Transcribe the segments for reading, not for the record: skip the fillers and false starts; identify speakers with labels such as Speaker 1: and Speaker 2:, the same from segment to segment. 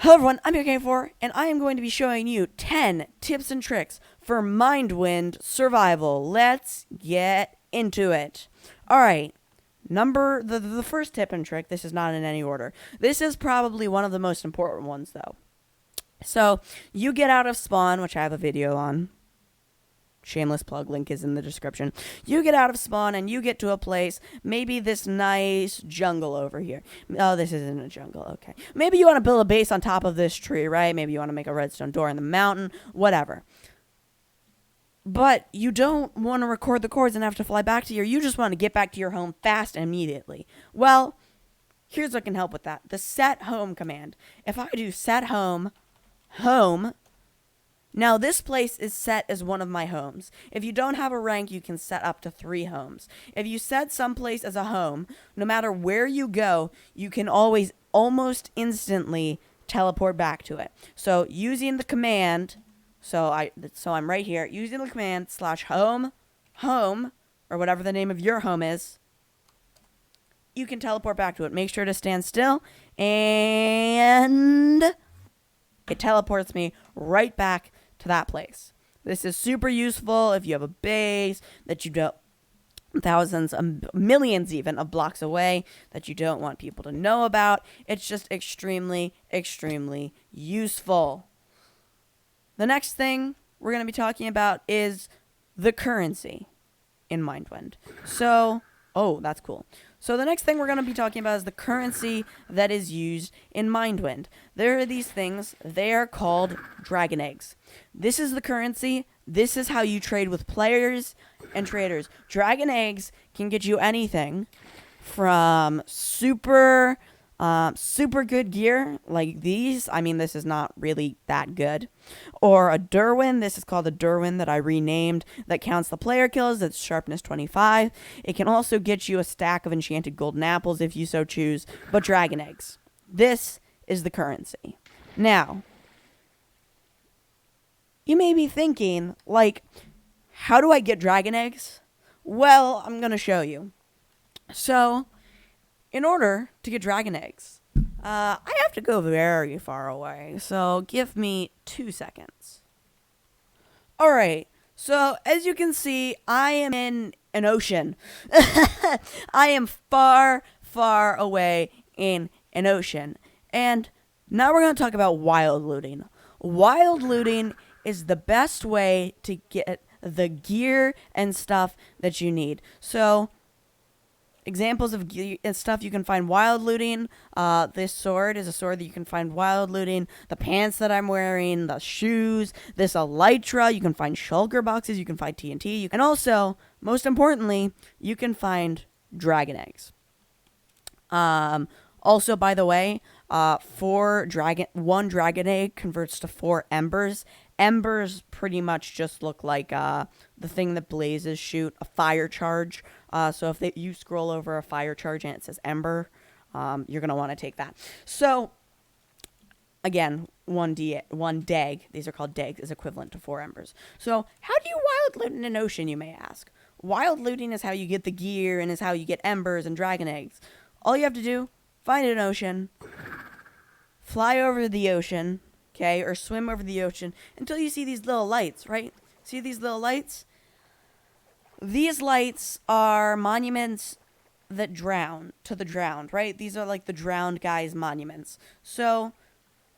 Speaker 1: Hello everyone, I'm UK4, and I am going to be showing you 10 tips and tricks for Minewind survival. Let's get into it. Alright, the first tip and trick, this is not in any order. This is probably one of the most important ones though. So, you get out of spawn, which I have a video on. Shameless plug, link is in the description. You get out of spawn and you get to a place, maybe this nice jungle over here. Oh, this isn't a jungle, okay. Maybe you want to build a base on top of this tree, right? Maybe you want to make a redstone door in the mountain, whatever. But you don't want to record the coords and have to fly back to here. You just want to get back to your home fast and immediately. Well, here's what can help with that. The set home command. If I do set home, now, this place is set as one of my homes. If you don't have a rank, you can set up to 3 homes. If you set someplace as a home, no matter where you go, you can always, almost instantly, teleport back to it. So, using the command, so I'm right here, using the command /home, or whatever the name of your home is, you can teleport back to it. Make sure to stand still, and it teleports me right back to that place. This is super useful if you have a base that you don't, thousands, millions even of blocks away that you don't want people to know about. It's just extremely, extremely useful. The next thing we're going to be talking about is the currency in Minewind. So, oh, that's cool. So the next thing we're going to be talking about is the currency that is used in Minewind. There are these things. They are called dragon eggs. This is the currency. This is how you trade with players and traders. Dragon eggs can get you anything from super good gear like these. I mean, this is not really that good. Or a Derwin. This is called a Derwin that I renamed that counts the player kills. That's sharpness 25. It can also get you a stack of enchanted golden apples if you so choose. But dragon eggs. This is the currency. Now, you may be thinking, like, how do I get dragon eggs? Well, I'm going to show you. So, in order to get dragon eggs, I have to go very far away, so give me 2 seconds. Alright, so as you can see, I am in an ocean. I am far, far away in an ocean. And now we're going to talk about wild looting. Wild looting is the best way to get the gear and stuff that you need. So, examples of gear and stuff you can find wild looting. This sword is a sword that you can find wild looting. The pants that I'm wearing, the shoes, this elytra. You can find shulker boxes. You can find TNT. And also, most importantly, you can find dragon eggs. Also, by the way, 1 dragon egg converts to 4 embers. Embers pretty much just look like the thing that blazes shoot, a fire charge. So if you scroll over a fire charge and it says Ember, you're going to want to take that. So, again, 1 dag, these are called dags, is equivalent to 4 embers. So, how do you wild loot in an ocean, you may ask? Wild looting is how you get the gear and is how you get embers and dragon eggs. All you have to do, find an ocean, fly over the ocean, okay, or swim over the ocean until you see these little lights, right? See these little lights? These lights are monuments that drown, to the drowned, right? These are like the drowned guys' monuments. So,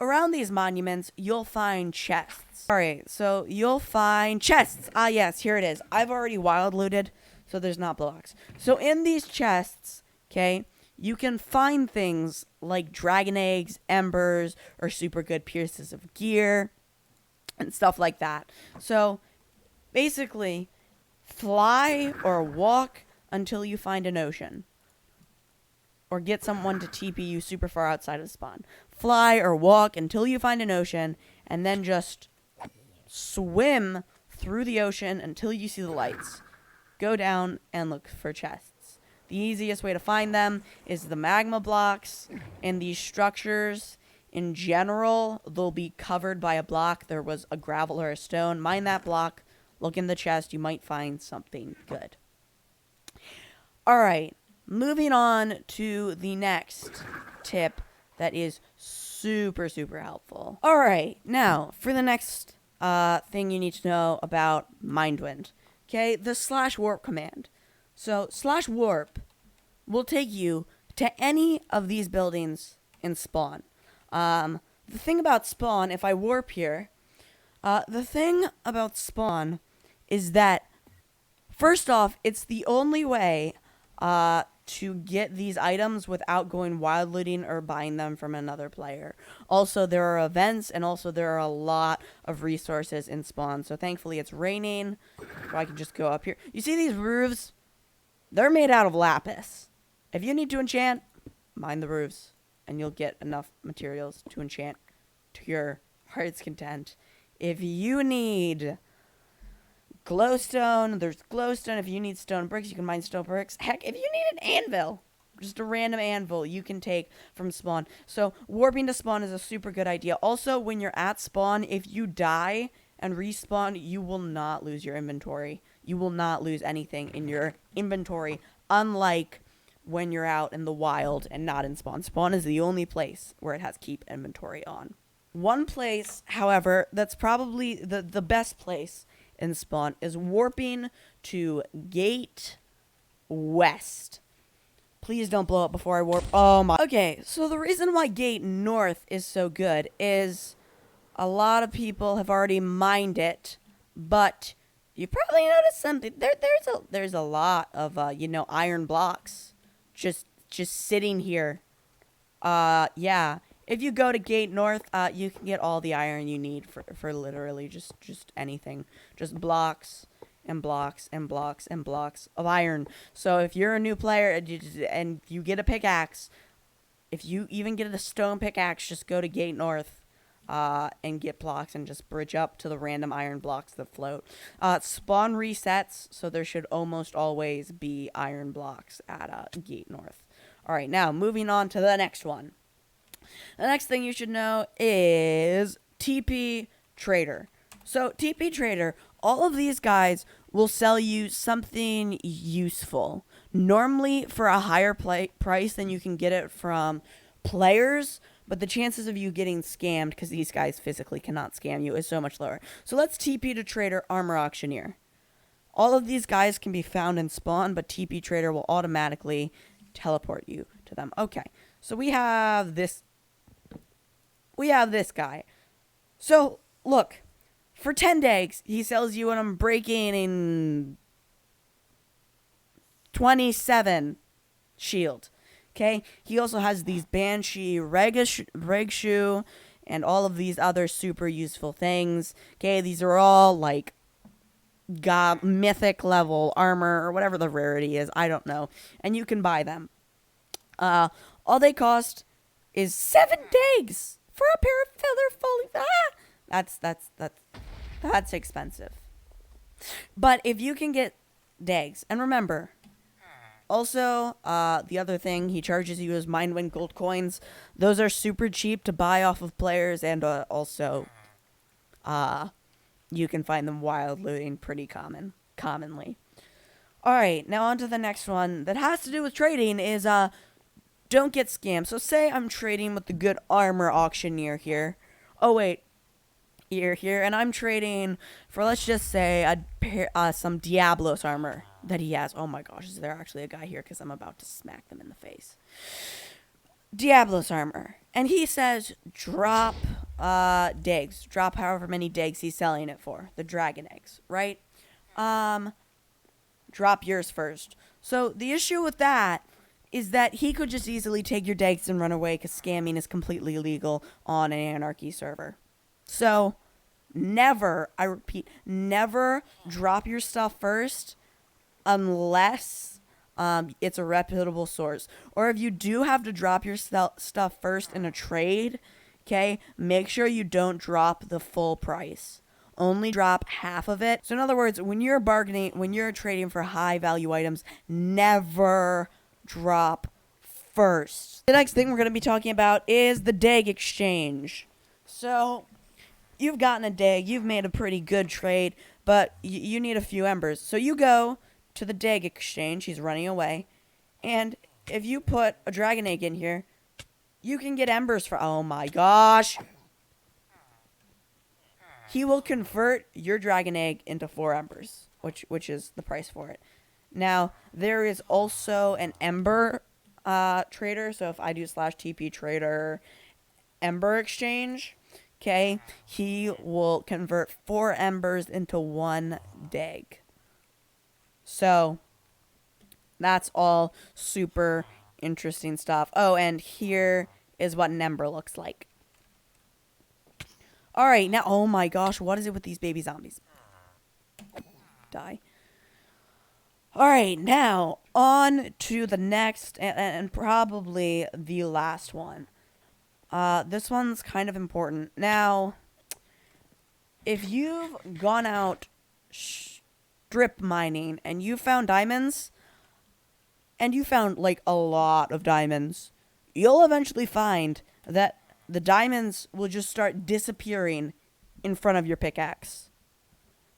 Speaker 1: around these monuments, you'll find chests. Alright, so you'll find chests. Ah, yes, here it is. I've already wild looted, so there's not blocks. So, in these chests, okay, you can find things like dragon eggs, embers, or super good pieces of gear, and stuff like that. So, basically, fly or walk until you find an ocean. Or get someone to TP you super far outside of spawn. Fly or walk until you find an ocean, and then just swim through the ocean until you see the lights. Go down and look for chests. The easiest way to find them is the magma blocks, and these structures, in general, they'll be covered by a block. There was a gravel or a stone. Mine that block. Look in the chest. You might find something good. Alright, moving on to the next tip that is super, super helpful. All right, now for the next thing you need to know about Minewind. Okay, the /warp command. So /warp will take you to any of these buildings in spawn. The thing about spawn, if I warp here, the thing about spawn is that, first off, it's the only way to get these items without going wild looting or buying them from another player. Also, there are events, and also there are a lot of resources in spawn. So thankfully it's raining, so I can just go up here. You see these roofs? They're made out of lapis. If you need to enchant, mine the roofs, and you'll get enough materials to enchant to your heart's content. If you need glowstone, there's glowstone. If you need stone bricks, you can mine stone bricks. Heck, if you need an anvil, just a random anvil, you can take from spawn. So warping to spawn is a super good idea. Also, when you're at spawn, if you die and respawn, you will not lose your inventory. You will not lose anything in your inventory, unlike when you're out in the wild and not in spawn. Spawn is the only place where it has keep inventory on. One place, however, that's probably the best place in spawn is warping to Gate West. Please don't blow up before I warp. Oh my. Okay, so the reason why Gate North is so good is a lot of people have already mined it, but you probably noticed something. There's a lot of iron blocks just sitting here. Yeah. If you go to Gate North, you can get all the iron you need for literally just anything. Just blocks and blocks and blocks and blocks of iron. So if you're a new player and you get a pickaxe, if you even get a stone pickaxe, just go to Gate North and get blocks and just bridge up to the random iron blocks that float. Spawn resets, so there should almost always be iron blocks at Gate North. All right, now moving on to the next one. The next thing you should know is TP Trader. So TP Trader, all of these guys will sell you something useful. Normally for a higher price than you can get it from players, but the chances of you getting scammed, because these guys physically cannot scam you, is so much lower. So let's TP to Trader Armor Auctioneer. All of these guys can be found in spawn, but TP Trader will automatically teleport you to them. Okay, so we have this guy. So, look, for 10 days, he sells you an Unbreaking 27 shield. Okay? He also has these Banshee Reg Shoe and all of these other super useful things. Okay? These are all, like, mythic level armor or whatever the rarity is. I don't know. And you can buy them. All they cost is 7 days. For a pair of feather falling, that's expensive. But if you can get dags, and remember, also the other thing he charges you is Minewind gold coins. Those are super cheap to buy off of players, and also you can find them wild looting pretty commonly. All right, now on to the next one that has to do with trading is don't get scammed. So say I'm trading with the good armor auctioneer here. Oh, wait. Here, and I'm trading for, let's just say, some Diablos armor that he has. Oh my gosh, is there actually a guy here? Because I'm about to smack them in the face. Diablos armor. And he says, drop digs. Drop however many digs he's selling it for. The dragon eggs, right? Drop yours first. So the issue with that is that he could just easily take your digs and run away because scamming is completely illegal on an Anarchy server. So, never, I repeat, never drop your stuff first unless it's a reputable source. Or if you do have to drop your stuff first in a trade, okay, make sure you don't drop the full price. Only drop half of it. So in other words, when you're bargaining, when you're trading for high value items, never drop first. The next thing we're going to be talking about is the Dag Exchange. So, you've gotten a Dag, you've made a pretty good trade, but you need a few embers. So you go to the Dag Exchange, he's running away, and if you put a dragon egg in here, You can get embers for, oh my gosh. He will convert your dragon egg into 4 embers, which is the price for it. Now, there is also an Ember trader. So if I do /TP trader Ember Exchange, okay, he will convert 4 embers into 1 Dag. So that's all super interesting stuff. Oh, and here is what an Ember looks like. All right, now, oh my gosh, what is it with these baby zombies? Die. All right, now on to the next and probably the last one. This one's kind of important. Now, if you've gone out strip mining and you found diamonds, and you found like a lot of diamonds, you'll eventually find that the diamonds will just start disappearing in front of your pickaxe.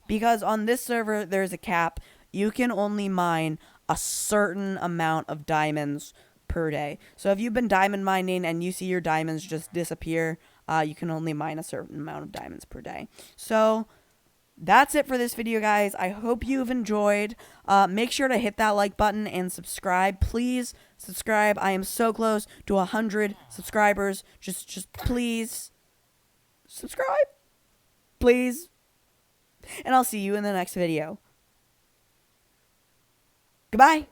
Speaker 1: Because on this server, there's a cap. You can only mine a certain amount of diamonds per day. So if you've been diamond mining and you see your diamonds just disappear, you can only mine a certain amount of diamonds per day. So that's it for this video, guys. I hope you've enjoyed. Make sure to hit that like button and subscribe. Please subscribe. I am so close to 100 subscribers. Just please subscribe. Please. And I'll see you in the next video. Goodbye.